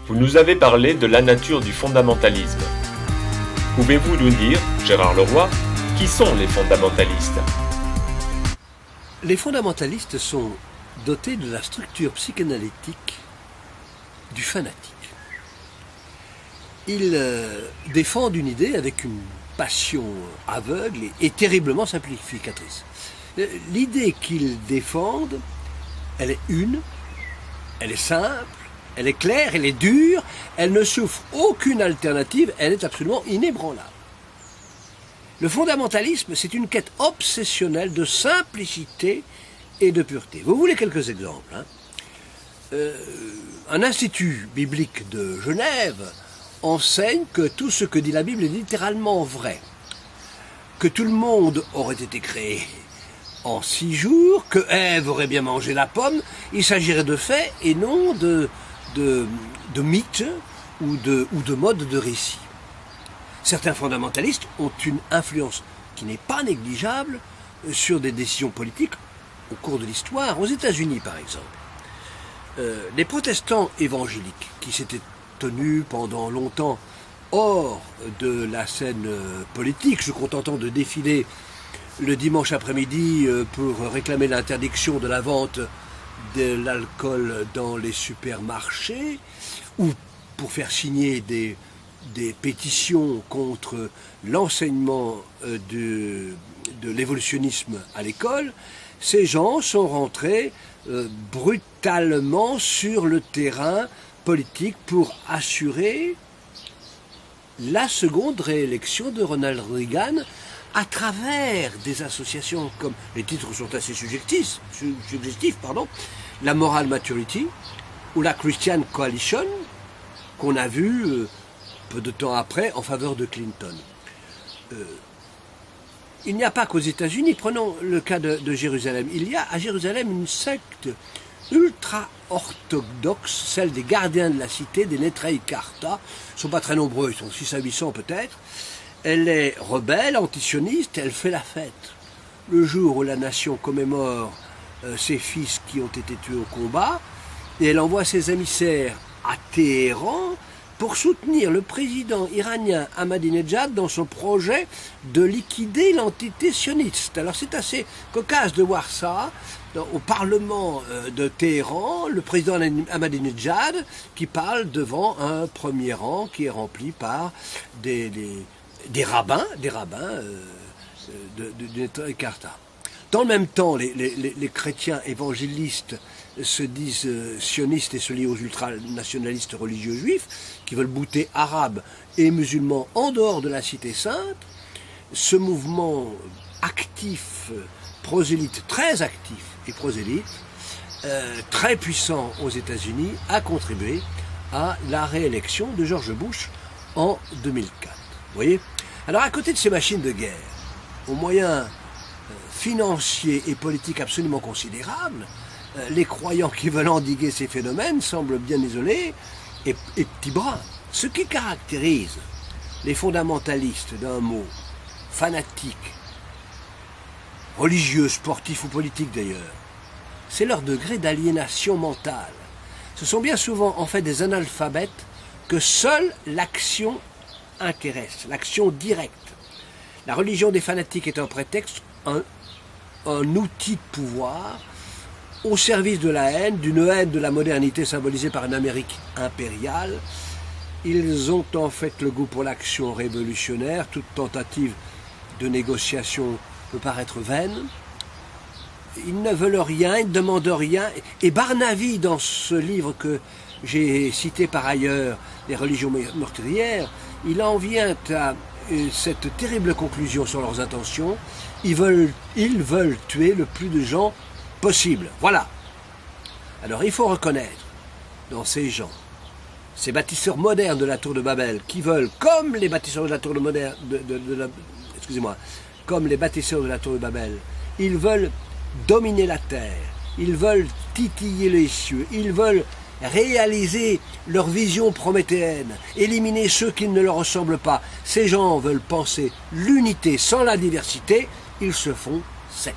vous nous avez parlé de la nature du fondamentalisme. Pouvez-vous nous dire, Gérard Leroy, qui sont les fondamentalistes ? Les fondamentalistes sont dotés de la structure psychanalytique du fanatique. Ils défendent une idée avec une passion aveugle et terriblement simplificatrice. L'idée qu'ils défendent, elle est une, elle est simple, elle est claire, elle est dure, elle ne souffre aucune alternative, elle est absolument inébranlable. Le fondamentalisme, c'est une quête obsessionnelle de simplicité et de pureté. Vous voulez quelques exemples, hein ? Un institut biblique de Genève enseigne que tout ce que dit la Bible est littéralement vrai, que tout le monde aurait été créé en 6 jours, que Ève aurait bien mangé la pomme. Il s'agirait de faits et non de mythes ou de modes de récit. Certains fondamentalistes ont une influence qui n'est pas négligeable sur des décisions politiques au cours de l'histoire, aux États-Unis par exemple. Les protestants évangéliques qui s'étaient tenus pendant longtemps hors de la scène politique, se contentant de défiler le dimanche après-midi pour réclamer l'interdiction de la vente de l'alcool dans les supermarchés, ou pour faire signer des pétitions contre l'enseignement de l'évolutionnisme à l'école, ces gens sont rentrés brutalement sur le terrain politique pour assurer la seconde réélection de Ronald Reagan à travers des associations comme, les titres sont assez suggestifs, la Moral Maturity ou la Christian Coalition, qu'on a vu peu de temps après en faveur de Clinton. Il n'y a pas qu'aux États-Unis, prenons le cas de Jérusalem. Il y a à Jérusalem une secte ultra-orthodoxe, celle des gardiens de la cité, des Netrei Karta. Ils ne sont pas très nombreux, ils sont 6 à 800 peut-être. Elle est rebelle, antisioniste, elle fait la fête. Le jour où la nation commémore ses fils qui ont été tués au combat, et elle envoie ses émissaires à Téhéran pour soutenir le président iranien Ahmadinejad dans son projet de liquider l'entité sioniste. Alors c'est assez cocasse de voir ça au Parlement de Téhéran, le président Ahmadinejad qui parle devant un premier rang qui est rempli par des rabbins de Netrei Karta. Dans le même temps, les chrétiens évangélistes se disent sionistes et se lient aux ultranationalistes religieux juifs qui veulent bouter arabes et musulmans en dehors de la cité sainte. Ce mouvement actif, prosélyte, très actif et prosélyte, très puissant aux États-Unis, a contribué à la réélection de George Bush en 2004. Vous voyez ? Alors à côté de ces machines de guerre, aux moyens financiers et politiques absolument considérables, les croyants qui veulent endiguer ces phénomènes semblent bien isolés et petits bras. Ce qui caractérise les fondamentalistes d'un mot, fanatiques, religieux, sportifs ou politiques d'ailleurs, c'est leur degré d'aliénation mentale. Ce sont bien souvent en fait des analphabètes que seule l'action intéresse, l'action directe. La religion des fanatiques est un prétexte, un outil de pouvoir au service de la haine, d'une haine de la modernité symbolisée par une Amérique impériale. Ils ont en fait le goût pour l'action révolutionnaire. Toute tentative de négociation peut paraître vaine. Ils ne veulent rien, ils ne demandent rien. Et Barnaby, dans ce livre que j'ai cité par ailleurs, Les religions meurtrières, il en vient à cette terrible conclusion sur leurs intentions. Ils veulent tuer le plus de gens possible. Voilà. Alors il faut reconnaître dans ces gens, ces bâtisseurs modernes de la tour de Babel, qui veulent, comme les bâtisseurs de la tour comme les bâtisseurs de la tour de Babel, ils veulent dominer la terre, ils veulent titiller les cieux, ils veulent réaliser leur vision prométhéenne, éliminer ceux qui ne leur ressemblent pas. Ces gens veulent penser l'unité sans la diversité, ils se font secte.